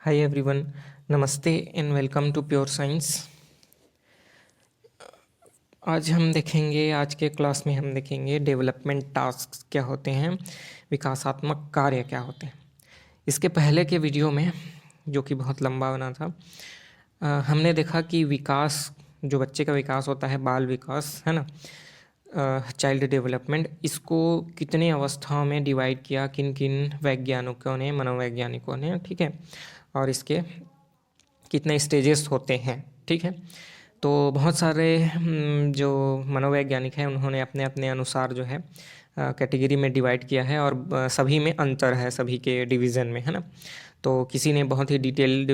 हाय everyone, नमस्ते and welcome to pure science. आज के क्लास में हम देखेंगे डेवलपमेंट टास्क क्या होते हैं, विकासात्मक कार्य क्या होते हैं। इसके पहले के वीडियो में, जो कि बहुत लंबा बना था, हमने देखा कि विकास, जो बच्चे का विकास होता है, बाल विकास है ना, चाइल्ड डेवलपमेंट, इसको कितने अवस्थाओं में डिवाइड किया किन किन वैज्ञानिकों ने, मनोवैज्ञानिकों ने, ठीक है, और इसके कितने स्टेजेस होते हैं, ठीक है। तो बहुत सारे जो मनोवैज्ञानिक हैं उन्होंने अपने अपने अनुसार जो है कैटेगरी में डिवाइड किया है, और सभी में अंतर है, सभी के डिवीज़न में, है ना। तो किसी ने बहुत ही डिटेल्ड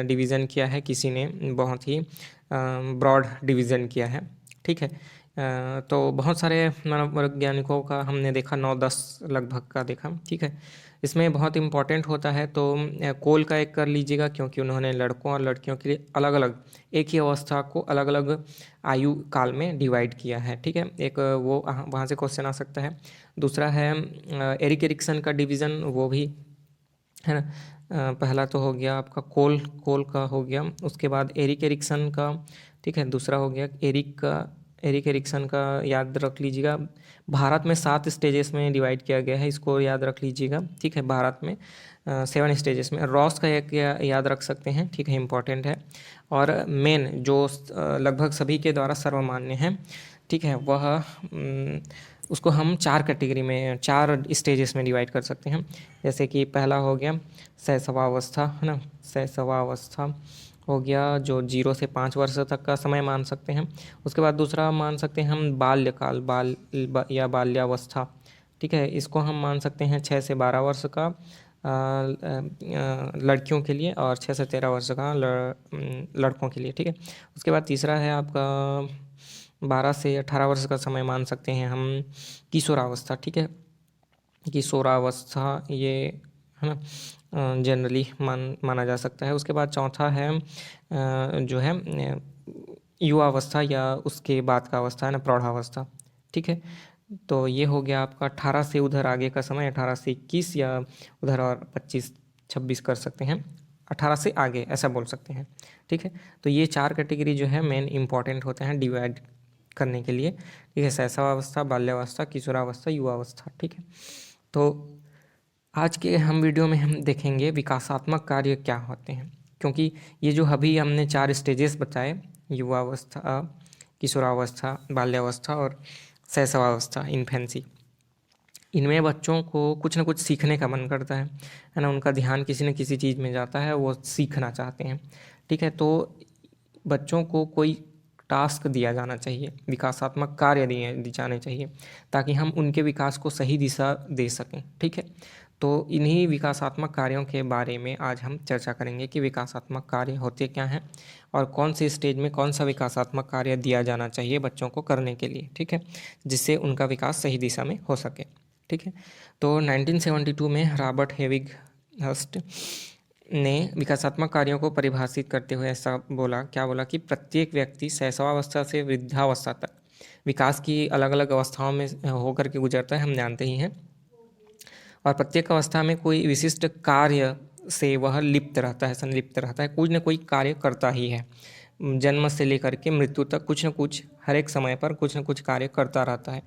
डिवीज़न किया है, किसी ने बहुत ही ब्रॉड डिवीज़न किया है, ठीक है। तो बहुत सारे मनोवैज्ञानिकों का हमने देखा, 9-10 लगभग का देखा, ठीक है। इसमें बहुत इम्पॉर्टेंट होता है तो कोल का एक कर लीजिएगा, क्योंकि उन्होंने लड़कों और लड़कियों के लिए अलग अलग एक ही अवस्था को अलग अलग आयु काल में डिवाइड किया है, ठीक है। एक वो वहाँ से क्वेश्चन आ सकता है। दूसरा है एरिक एरिक्सन का डिवीज़न, वो भी है ना। पहला तो हो गया आपका कोल कोल का हो गया, उसके बाद एरिक एरिक्सन का, ठीक है। दूसरा हो गया एरिक एरिक्सन का, याद रख लीजिएगा। भारत में 7 स्टेजेस में डिवाइड किया गया है, इसको याद रख लीजिएगा, ठीक है। भारत में 7 स्टेजेस में। रॉस का एक याद रख सकते हैं, ठीक है, इम्पॉर्टेंट है। और मेन जो लगभग सभी के द्वारा सर्वमान्य है, ठीक है, वह उसको हम 4 कैटेगरी में, 4 स्टेजेस में डिवाइड कर सकते हैं। जैसे कि पहला हो गया शैशवावस्था, है ना। शैशवावस्था हो गया जो 0 से 5 वर्ष तक का समय मान सकते हैं। उसके बाद दूसरा मान सकते हैं हम बाल्यकाल, या बाल्यावस्था, ठीक है। इसको हम मान सकते हैं 6 से 12 वर्ष का लड़कियों के लिए, और 6 से 13 वर्ष का लड़कों के लिए, ठीक है। उसके बाद तीसरा है आपका 12 से 18 वर्ष का समय मान सकते हैं हम किशोरावस्था, ठीक है। किशोरावस्था ये, है ना, जनरली माना जा सकता है। उसके बाद चौथा है जो है युवावस्था, या उसके बाद का अवस्था है ना, प्रौढ़ावस्था, ठीक है। तो ये हो गया आपका 18 से उधर आगे का समय, 18 से 21, या उधर और 25-26 कर सकते हैं, 18 से आगे ऐसा बोल सकते हैं, ठीक है। तो ये 4 कैटेगरी जो है मेन इंपॉर्टेंट होते हैं डिवाइड करने के लिए, ठीक है। शैशवावस्था, बाल्यावस्था, किशोरावस्था, युवावस्था, ठीक है। तो आज के हम वीडियो में हम देखेंगे विकासात्मक कार्य क्या होते हैं, क्योंकि ये जो अभी हमने 4 स्टेजेस बताए, युवावस्था, किशोरावस्था, बाल्यावस्था और शैशवावस्था, इन्फेंसी, इनमें बच्चों को कुछ ना कुछ सीखने का मन करता है ना। उनका ध्यान किसी न किसी चीज़ में जाता है, वो सीखना चाहते हैं, ठीक है। तो बच्चों को कोई टास्क दिया जाना चाहिए, विकासात्मक कार्य दिए जाने चाहिए, ताकि हम उनके विकास को सही दिशा दे सकें, ठीक है। तो इन्हीं विकासात्मक कार्यों के बारे में आज हम चर्चा करेंगे कि विकासात्मक कार्य होते क्या हैं, और कौन से स्टेज में कौन सा विकासात्मक कार्य दिया जाना चाहिए बच्चों को करने के लिए, ठीक है, जिससे उनका विकास सही दिशा में हो सके, ठीक है। तो 1972 में रॉबर्ट हेविग हस्ट ने विकासात्मक कार्यों को परिभाषित करते हुए ऐसा बोला, क्या बोला कि प्रत्येक व्यक्ति शैशवावस्था से वृद्धावस्था तक विकास की अलग अलग अवस्थाओं में होकर के गुजरता है, हम जानते ही हैं। और प्रत्येक अवस्था में कोई विशिष्ट कार्य से वह लिप्त रहता है, संलिप्त रहता है, कुछ न कोई कार्य करता ही है। जन्म से लेकर के मृत्यु तक कुछ न कुछ, हर एक समय पर कुछ न कुछ कार्य करता रहता है।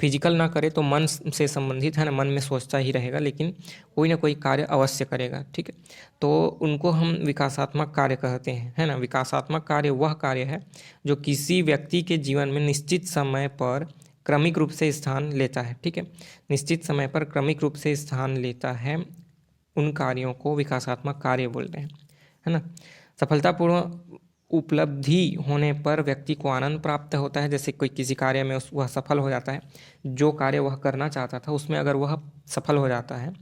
फिजिकल ना करे तो मन से संबंधित है ना, मन में सोचता ही रहेगा, लेकिन कोई ना कोई कार्य अवश्य करेगा, ठीक है। तो उनको हम विकासात्मक कार्य कहते हैं, है ना। विकासात्मक कार्य वह कार्य है जो किसी व्यक्ति के जीवन में निश्चित समय पर क्रमिक रूप से स्थान लेता है, ठीक है। निश्चित समय पर क्रमिक रूप से स्थान लेता है, उन कार्यों को विकासात्मक कार्य बोलते हैं, है ना। सफलतापूर्वक उपलब्धि होने पर व्यक्ति को आनंद प्राप्त होता है। जैसे कोई किसी कार्य में वह सफल हो जाता है, जो कार्य वह करना चाहता था उसमें अगर वह सफल हो जाता है,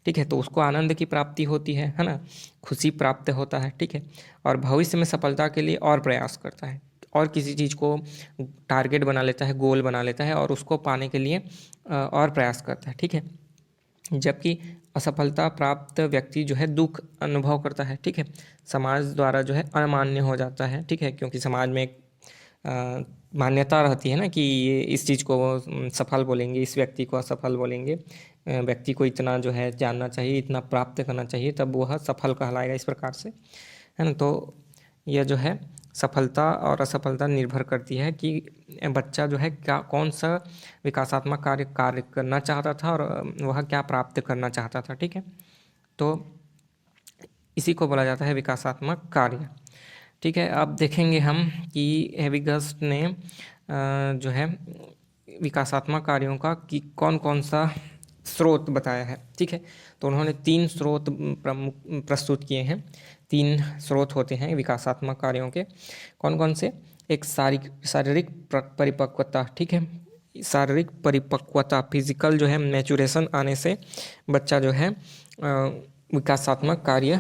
ठीक है, तो उसको आनंद की प्राप्ति होती है ना, खुशी प्राप्त होता है, ठीक है। और भविष्य में सफलता के लिए और प्रयास करता है, और किसी चीज़ को टारगेट बना लेता है, गोल बना लेता है, और उसको पाने के लिए और प्रयास करता है, ठीक है। जबकि असफलता प्राप्त व्यक्ति जो है दुख अनुभव करता है, ठीक है। समाज द्वारा जो है अमान्य हो जाता है, ठीक है, क्योंकि समाज में एक मान्यता रहती है ना कि ये इस चीज़ को सफल बोलेंगे, इस व्यक्ति को असफल बोलेंगे, व्यक्ति को इतना जो है जानना चाहिए, इतना प्राप्त करना चाहिए, तब वह सफल कहलाएगा, इस प्रकार से, है ना। तो यह जो है सफलता और असफलता निर्भर करती है कि बच्चा जो है क्या कौन सा विकासात्मक कार्य करना चाहता था और वह क्या प्राप्त करना चाहता था, ठीक है। तो इसी को बोला जाता है विकासात्मक कार्य, ठीक है। अब देखेंगे हम कि हैविगस्ट ने जो है विकासात्मक कार्यों का कि कौन कौन सा स्रोत बताया है, ठीक है। तो उन्होंने 3 स्रोत प्रस्तुत किए हैं। 3 स्रोत होते हैं विकासात्मक कार्यों के, कौन कौन से? एक शारीरिक परिपक्वता, ठीक है। शारीरिक परिपक्वता, फिजिकल जो है मैचुरेशन आने से बच्चा जो है विकासात्मक कार्य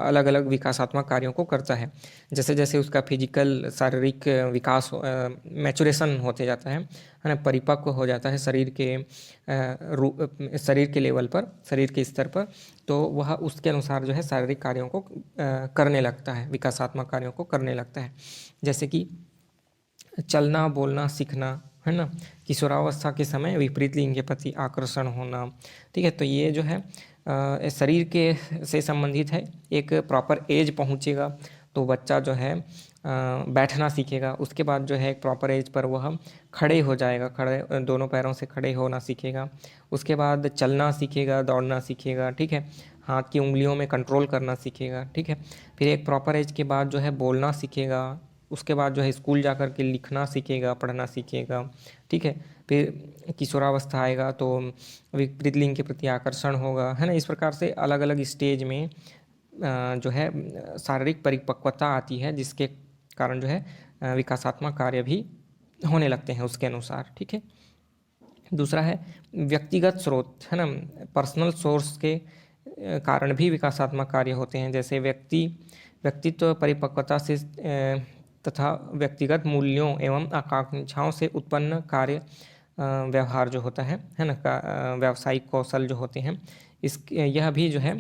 अलग अलग विकासात्मक कार्यों को करता है। जैसे जैसे उसका फिजिकल शारीरिक विकास मैचुरेशन होते जाता है ना, परिपक्व हो जाता है शरीर के लेवल पर, शरीर के स्तर पर, तो वह उसके अनुसार जो है शारीरिक कार्यों को करने लगता है, विकासात्मक कार्यों को करने लगता है। जैसे कि चलना बोलना सीखना, है ना। किशोरावस्था के समय विपरीत लिंग के प्रति आकर्षण होना, ठीक है। तो ये जो है शरीर के से संबंधित है। एक प्रॉपर एज पहुँचेगा तो बच्चा जो है बैठना सीखेगा, उसके बाद जो है एक प्रॉपर एज पर वह खड़े हो जाएगा, खड़े दोनों पैरों से खड़े होना सीखेगा। उसके बाद चलना सीखेगा, दौड़ना सीखेगा, ठीक है। हाथ की उंगलियों में कंट्रोल करना सीखेगा, ठीक है। फिर एक प्रॉपर एज के बाद जो है बोलना सीखेगा, उसके बाद जो है स्कूल जाकर के लिखना सीखेगा, पढ़ना सीखेगा, ठीक है। फिर किशोरावस्था आएगा तो विपरीत लिंग के प्रति आकर्षण होगा, है ना। इस प्रकार से अलग अलग स्टेज में जो है शारीरिक परिपक्वता आती है, जिसके कारण जो है विकासात्मक कार्य भी होने लगते हैं उसके अनुसार, ठीक है। दूसरा है व्यक्तिगत स्रोत, है ना। पर्सनल सोर्स के कारण भी विकासात्मक कार्य होते हैं। जैसे व्यक्तित्व परिपक्वता से तथा व्यक्तिगत मूल्यों एवं आकांक्षाओं से उत्पन्न कार्य व्यवहार जो होता है ना, व्यावसायिक कौशल जो होते हैं, यह भी जो है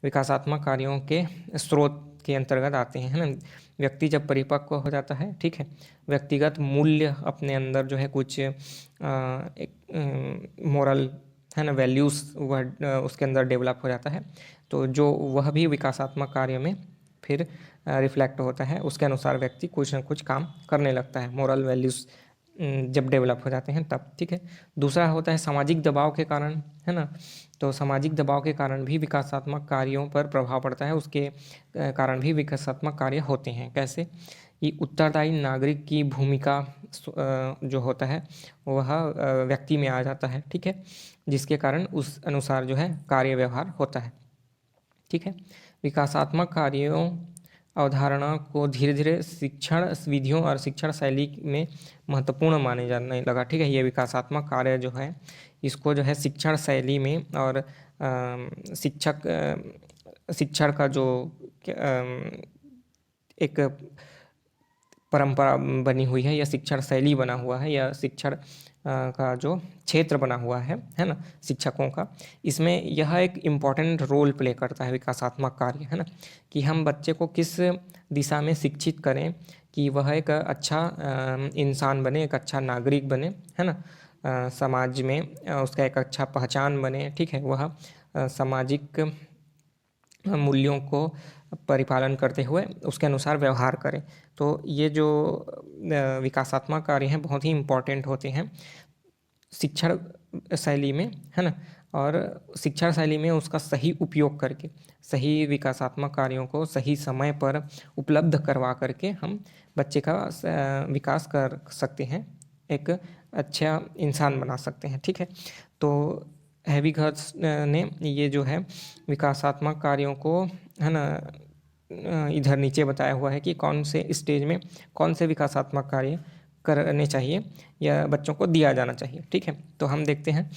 विकासात्मक कार्यों के स्रोत के अंतर्गत आते हैं, है ना। व्यक्ति जब परिपक्व हो जाता है, ठीक है, व्यक्तिगत मूल्य अपने अंदर जो है कुछ एक मोरल, है ना, वैल्यूज़ वह उसके अंदर डेवलप हो जाता है, तो जो वह भी विकासात्मक कार्य में फिर रिफ्लेक्ट होता है। उसके अनुसार व्यक्ति कुछ न कुछ काम करने लगता है, मोरल वैल्यूज़ जब डेवलप हो जाते हैं तब, ठीक है। दूसरा होता है सामाजिक दबाव के कारण, है ना। तो सामाजिक दबाव के कारण भी विकासात्मक कार्यों पर प्रभाव पड़ता है, उसके कारण भी विकासात्मक कार्य होते हैं। कैसे? कि उत्तरदायी नागरिक की भूमिका जो होता है वह व्यक्ति में आ जाता है, ठीक है, जिसके कारण उस अनुसार जो है कार्य व्यवहार होता है, ठीक है। विकासात्मक कार्यों अवधारणा को धीरे धीरे शिक्षण विधियों और शिक्षण शैली में महत्वपूर्ण माने जाने लगा, ठीक है। ये विकासात्मक कार्य जो है इसको जो है शिक्षण शैली में और शिक्षण का जो एक परंपरा बनी हुई है या शिक्षण शैली बना हुआ है या शिक्षण का जो क्षेत्र बना हुआ है ना, शिक्षकों का, इसमें यह एक इम्पॉर्टेंट रोल प्ले करता है विकासात्मक कार्य, है ना। कि हम बच्चे को किस दिशा में शिक्षित करें कि वह एक अच्छा इंसान बने, एक अच्छा नागरिक बने, है ना, समाज में उसका एक अच्छा पहचान बने, ठीक है। वह सामाजिक मूल्यों को परिपालन करते हुए उसके अनुसार व्यवहार करें। तो ये जो विकासात्मक कार्य हैं बहुत ही इम्पॉर्टेंट होते हैं शिक्षण शैली में, है ना। और शिक्षण शैली में उसका सही उपयोग करके सही विकासात्मक कार्यों को सही समय पर उपलब्ध करवा करके हम बच्चे का विकास कर सकते हैं, एक अच्छा इंसान बना सकते हैं, ठीक है। तो हैविगर्स ने ये जो है विकासात्मक कार्यों को, है ना, इधर नीचे बताया हुआ है कि कौन से स्टेज में कौन से विकासात्मक कार्य करने चाहिए या बच्चों को दिया जाना चाहिए, ठीक है। तो हम देखते हैं,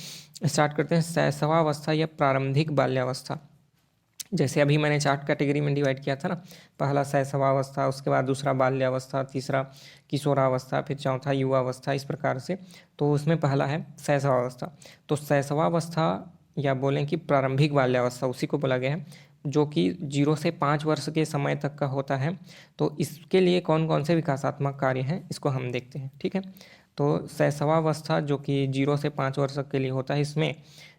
स्टार्ट करते हैं शैशवावस्था या प्रारंभिक बाल्यावस्था। जैसे अभी मैंने 4 कैटेगरी में डिवाइड किया था ना, पहला शैशवावस्था, उसके बाद दूसरा बाल्यावस्था, तीसरा किशोरावस्था, फिर चौथा युवावस्था, इस प्रकार से। तो उसमें पहला है शैशवावस्था। तो शैशवावस्था या बोलें कि प्रारंभिक बाल्यावस्था उसी को बोला गया है, जो कि 0 से 5 वर्ष के समय तक का होता है। तो इसके लिए कौन कौन से विकासात्मक कार्य हैं इसको हम देखते हैं, ठीक है। तो शैशवावस्था जो कि 0 से 5 वर्ष के लिए होता है, इसमें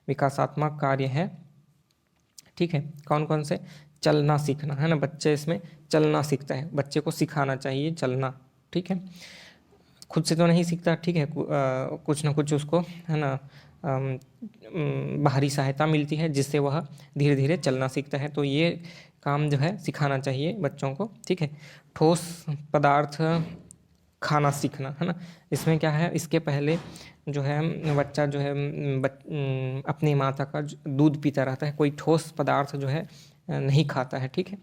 विकासात्मक कार्य है, ठीक है। कौन कौन से? चलना सीखना, है ना, बच्चे इसमें चलना सीखता है, बच्चे को सिखाना चाहिए चलना, ठीक है। खुद से तो नहीं सीखता, ठीक है, कुछ ना कुछ उसको, है ना, बाहरी सहायता मिलती है जिससे वह धीरे धीरे चलना सीखता है। तो ये काम जो है सिखाना चाहिए बच्चों को, ठीक है। ठोस पदार्थ खाना सीखना, है ना, इसमें क्या है, इसके पहले जो है बच्चा जो है अपनी माता का दूध पीता रहता है, कोई ठोस पदार्थ जो है नहीं खाता है, ठीक है।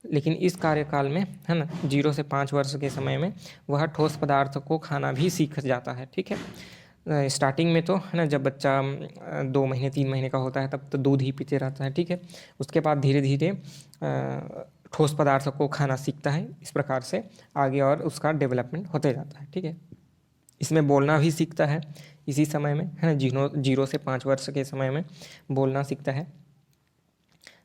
लेकिन इस कार्यकाल में, है ना, 0 से 5 वर्ष के समय में वह ठोस पदार्थ को खाना भी सीख जाता है, ठीक है। स्टार्टिंग में तो, है ना, जब बच्चा 2 महीने 3 महीने का होता है तब तो दूध ही पीते रहता है, ठीक है। उसके बाद धीरे धीरे ठोस पदार्थ को खाना सीखता है। इस प्रकार से आगे और उसका डेवलपमेंट होते जाता है, ठीक है। इसमें बोलना भी सीखता है इसी समय में, है ना, 0 से 5 वर्ष के समय में बोलना सीखता है।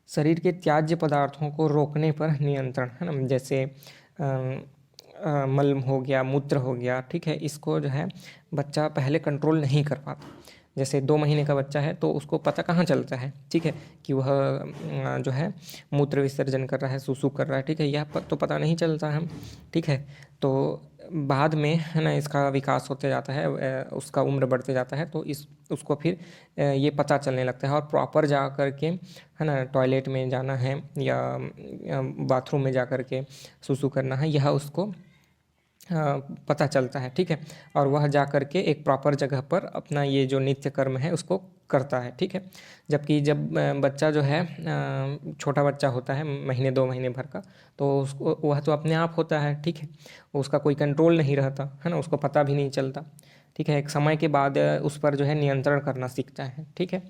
शरीर के त्याज्य पदार्थों को रोकने पर नियंत्रण, है ना, जैसे मल हो गया, मूत्र हो गया, ठीक है, इसको जो है बच्चा पहले कंट्रोल नहीं कर पाता। जैसे 2 महीने का बच्चा है तो उसको पता कहाँ चलता है, ठीक है, कि वह जो है मूत्र विसर्जन कर रहा है, सुसु कर रहा है, ठीक है, यह तो पता नहीं चलता है, ठीक है। तो बाद में, है ना, इसका विकास होते जाता है, उसका उम्र बढ़ते जाता है, तो उसको फिर ये पता चलने लगता है और प्रॉपर जा कर के, है ना, टॉयलेट में जाना है या बाथरूम में जा कर के सुसु करना है, यह उसको पता चलता है, ठीक है। और वह जा कर के एक प्रॉपर जगह पर अपना ये जो नित्य कर्म है उसको करता है, ठीक है। जबकि जब बच्चा जो है छोटा बच्चा होता है, महीने 2 महीने भर का, तो उसको वह तो अपने आप होता है, ठीक है, उसका कोई कंट्रोल नहीं रहता, है ना, उसको पता भी नहीं चलता, ठीक है। एक समय के बाद उस पर जो है नियंत्रण करना सीखता है, ठीक है।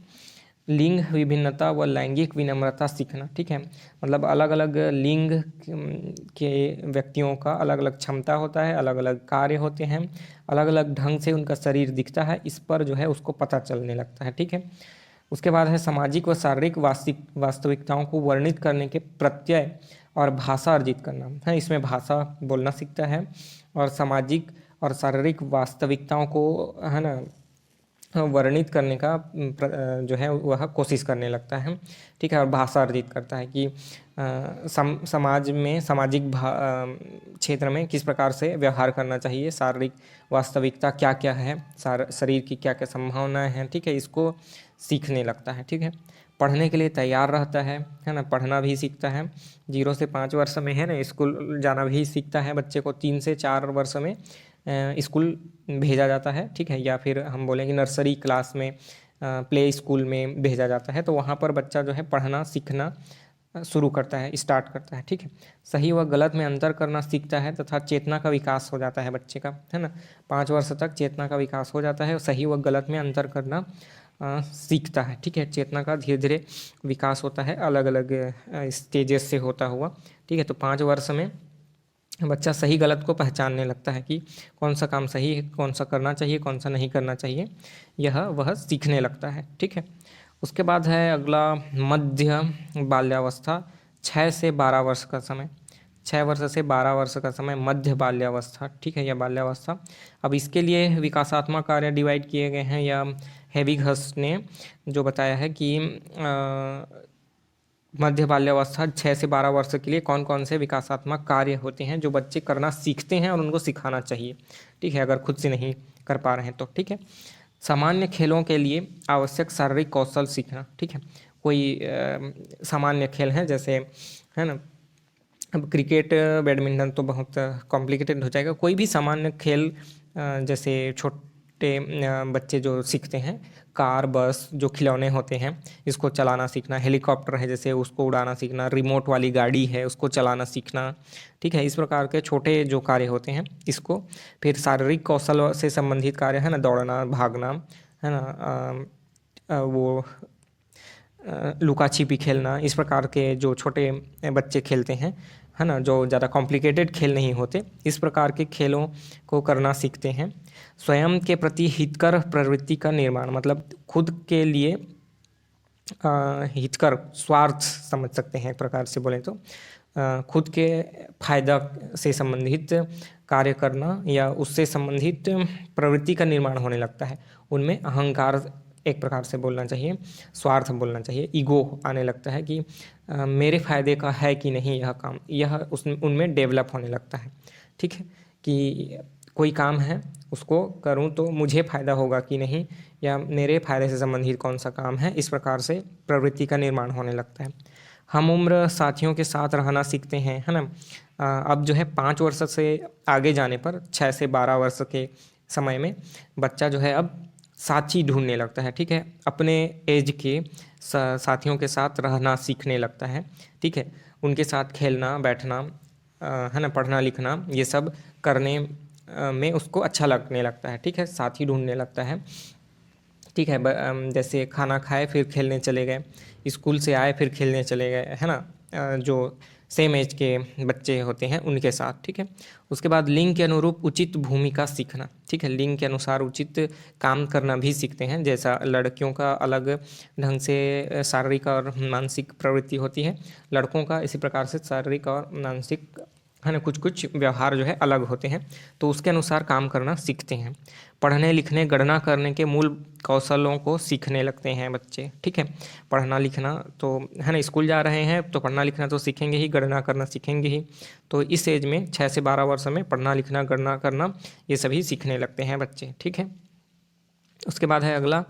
लिंग विभिन्नता व लैंगिक विनम्रता सीखना, ठीक है, मतलब अलग अलग लिंग के व्यक्तियों का अलग अलग क्षमता होता है, अलग अलग कार्य होते हैं, अलग अलग ढंग से उनका शरीर दिखता है, इस पर जो है उसको पता चलने लगता है, ठीक है। उसके बाद है सामाजिक व शारीरिक वास्तविकताओं को वर्णित करने के प्रत्यय और भाषा अर्जित करना, है, इसमें भाषा बोलना सीखता है और सामाजिक और शारीरिक वास्तविकताओं को, है ना, वर्णित करने का जो है वह कोशिश करने लगता है, ठीक है। और भाषा अर्जित करता है कि समाज में सामाजिक क्षेत्र में किस प्रकार से व्यवहार करना चाहिए, शारीरिक वास्तविकता क्या क्या है, शरीर की क्या क्या संभावनाएं हैं, ठीक है, इसको सीखने लगता है, ठीक है। पढ़ने के लिए तैयार रहता है ना, पढ़ना भी सीखता है। 0 से 5 वर्ष में, है ना, स्कूल जाना भी सीखता है। बच्चे को 3 से 4 वर्ष में स्कूल भेजा जाता है, ठीक है, या फिर हम बोलेंगे नर्सरी क्लास में, प्ले स्कूल में भेजा जाता है, तो वहाँ पर बच्चा जो है पढ़ना सीखना शुरू करता है, स्टार्ट करता है, ठीक है। सही व गलत में अंतर करना सीखता है तथा चेतना का विकास हो जाता है बच्चे का, है ना, 5 वर्ष तक चेतना का विकास हो जाता है और सही व गलत में अंतर करना सीखता है, ठीक है। चेतना का धीरे धीरे विकास होता है अलग अलग स्टेजेस से होता हुआ, ठीक है। तो 5 वर्ष में बच्चा सही गलत को पहचानने लगता है कि कौन सा काम सही है, कौन सा करना चाहिए, कौन सा नहीं करना चाहिए, यह वह सीखने लगता है, ठीक है। उसके बाद है अगला मध्य बाल्यावस्था, 6 से 12 वर्ष का समय, 6 वर्ष से 12 वर्ष का समय मध्य बाल्यावस्था, ठीक है, यह बाल्यावस्था। अब इसके लिए विकासात्मक कार्य डिवाइड किए गए हैं, या हेविघस ने जो बताया है कि मध्य बाल्यावस्था 6 से 12 वर्ष के लिए कौन कौन से विकासात्मक कार्य होते हैं जो बच्चे करना सीखते हैं और उनको सिखाना चाहिए, ठीक है, अगर खुद से नहीं कर पा रहे हैं तो, ठीक है। सामान्य खेलों के लिए आवश्यक शारीरिक कौशल सीखना, ठीक है, कोई सामान्य खेल हैं जैसे, है ना, अब क्रिकेट बैडमिंटन तो बहुत कॉम्प्लिकेटेड हो जाएगा, कोई भी सामान्य खेल जैसे छोटे बच्चे जो सीखते हैं, कार, बस, जो खिलौने होते हैं इसको चलाना सीखना, हेलीकॉप्टर है जैसे उसको उड़ाना सीखना, रिमोट वाली गाड़ी है उसको चलाना सीखना, ठीक है। इस प्रकार के छोटे जो कार्य होते हैं इसको, फिर शारीरिक कौशल से संबंधित कार्य, है ना, दौड़ना, भागना, है ना, वो लुका छिपी खेलना, इस प्रकार के जो छोटे बच्चे खेलते हैं, है ना, जो ज़्यादा कॉम्प्लिकेटेड खेल नहीं होते, इस प्रकार के खेलों को करना सीखते हैं। स्वयं के प्रति हितकर प्रवृत्ति का निर्माण, मतलब खुद के लिए हितकर, स्वार्थ समझ सकते हैं एक प्रकार से बोले तो, खुद के फायदा से संबंधित कार्य करना या उससे संबंधित प्रवृत्ति का निर्माण होने लगता है, उनमें अहंकार एक प्रकार से बोलना चाहिए, स्वार्थ बोलना चाहिए, ईगो आने लगता है कि मेरे फ़ायदे का है कि नहीं यह काम, यह उनमें डेवलप होने लगता है। ठीक है, कि कोई काम है उसको करूं तो मुझे फ़ायदा होगा कि नहीं, या मेरे फ़ायदे से संबंधित कौन सा काम है, इस प्रकार से प्रवृत्ति का निर्माण होने लगता है। हम उम्र साथियों के साथ रहना सीखते हैं, है ना। अब जो है 5 वर्ष से आगे जाने पर 6 से 12 वर्ष के समय में बच्चा जो है अब साथी ढूंढने लगता है। ठीक है, अपने एज के साथियों के साथ रहना सीखने लगता है। ठीक है, उनके साथ खेलना बैठना, है ना, पढ़ना लिखना, ये सब करने में उसको अच्छा लगने लगता है। ठीक है, साथी ढूंढने लगता है। ठीक है, जैसे खाना खाए फिर खेलने चले गए, स्कूल से आए फिर खेलने चले गए, है ना। जो सेम एज के बच्चे होते हैं उनके साथ। ठीक है, उसके बाद लिंग के अनुरूप उचित भूमिका सीखना। ठीक है, लिंग के अनुसार उचित काम करना भी सीखते हैं। जैसा लड़कियों का अलग ढंग से शारीरिक और मानसिक प्रवृत्ति होती है, लड़कों का इसी प्रकार से शारीरिक और मानसिक, है ना, कुछ कुछ व्यवहार जो है अलग होते हैं, तो उसके अनुसार काम करना सीखते हैं। पढ़ने लिखने गणना करने के मूल कौशलों को सीखने लगते हैं बच्चे। ठीक है, पढ़ना लिखना तो, है ना, स्कूल जा रहे हैं तो पढ़ना लिखना तो सीखेंगे ही, गणना करना सीखेंगे ही। तो इस एज में 6 से 12 वर्ष में पढ़ना लिखना गणना करना ये सभी सीखने लगते हैं बच्चे। ठीक है, उसके बाद है अगला,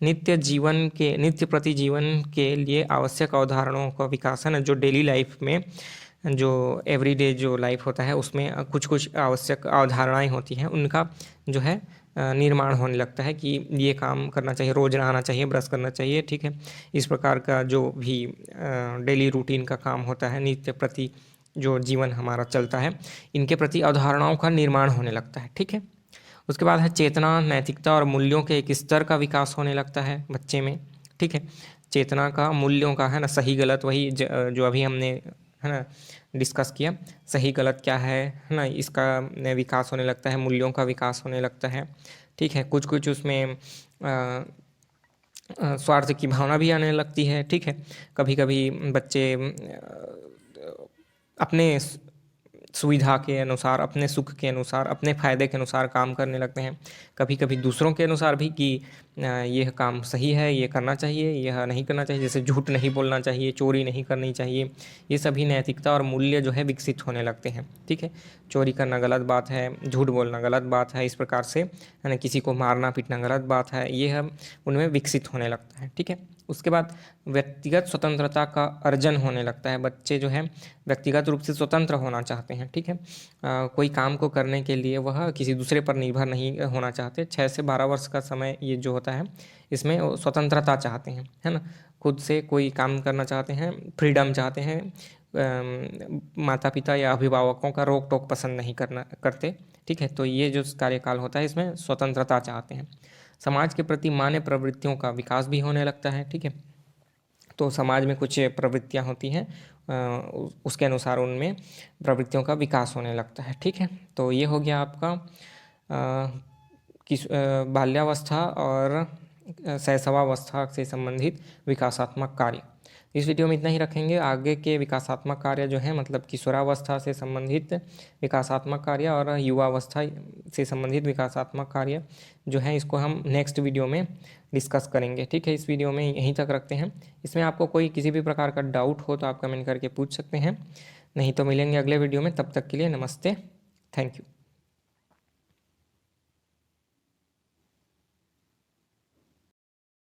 नित्य प्रति जीवन के लिए आवश्यक अवधारणाओं का विकास, है ना। जो डेली लाइफ में, जो एवरीडे जो लाइफ होता है उसमें कुछ कुछ आवश्यक अवधारणाएं होती हैं, उनका जो है निर्माण होने लगता है कि ये काम करना चाहिए, रोज़ नहाना चाहिए, ब्रश करना चाहिए। ठीक है, इस प्रकार का जो भी डेली रूटीन का काम होता है, नित्य प्रति जो जीवन हमारा चलता है, इनके प्रति अवधारणाओं का निर्माण होने लगता है। ठीक है, उसके बाद है चेतना, नैतिकता और मूल्यों के एक स्तर का विकास होने लगता है बच्चे में। ठीक है, चेतना का, मूल्यों का, है ना, सही गलत, वही जो अभी हमने, है ना, डिस्कस किया, सही गलत क्या है ना, इसका विकास होने लगता है, मूल्यों का विकास होने लगता है। ठीक है, कुछ कुछ उसमें स्वार्थ की भावना भी आने लगती है। ठीक है, कभी कभी बच्चे अपने सुविधा के अनुसार, अपने सुख के अनुसार, अपने फ़ायदे के अनुसार काम करने लगते हैं, कभी कभी दूसरों के अनुसार भी कि यह काम सही है, ये करना चाहिए, यह नहीं करना चाहिए। जैसे झूठ नहीं बोलना चाहिए, चोरी नहीं करनी चाहिए, ये सभी नैतिकता और मूल्य जो है विकसित होने लगते हैं। ठीक है, चोरी करना गलत बात है, झूठ बोलना गलत बात है, इस प्रकार से, है ना, किसी को मारना पीटना गलत बात है, ये हम उनमें विकसित होने लगता है। ठीक है, उसके बाद व्यक्तिगत स्वतंत्रता का अर्जन होने लगता है। बच्चे जो है व्यक्तिगत रूप से स्वतंत्र होना चाहते हैं। ठीक है, कोई काम को करने के लिए वह किसी दूसरे पर निर्भर नहीं होना चाहते। 6 से 12 वर्ष का समय ये जो होता है, इसमें वो स्वतंत्रता चाहते हैं, है ना, खुद से कोई काम करना चाहते हैं, फ्रीडम चाहते हैं। माता पिता या अभिभावकों का रोक टोक पसंद नहीं करते। ठीक है, तो ये जो कार्यकाल होता है इसमें स्वतंत्रता चाहते हैं। समाज के प्रति मान्य प्रवृत्तियों का विकास भी होने लगता है। ठीक है, तो समाज में कुछ प्रवृत्तियां होती हैं, उसके अनुसार उनमें प्रवृत्तियों का विकास होने लगता है। ठीक है, तो ये हो गया आपका बाल्यावस्था और शैशवावस्था से संबंधित विकासात्मक कार्य। इस वीडियो में इतना ही रखेंगे। आगे के विकासात्मक कार्य जो है, मतलब किशोरावस्था से संबंधित विकासात्मक कार्य और युवावस्था से संबंधित विकासात्मक कार्य जो है, इसको हम नेक्स्ट वीडियो में डिस्कस करेंगे। ठीक है, इस वीडियो में यहीं तक रखते हैं। इसमें आपको कोई किसी भी प्रकार का डाउट हो तो आप कमेंट करके पूछ सकते हैं, नहीं तो मिलेंगे अगले वीडियो में। तब तक के लिए नमस्ते, थैंक यू।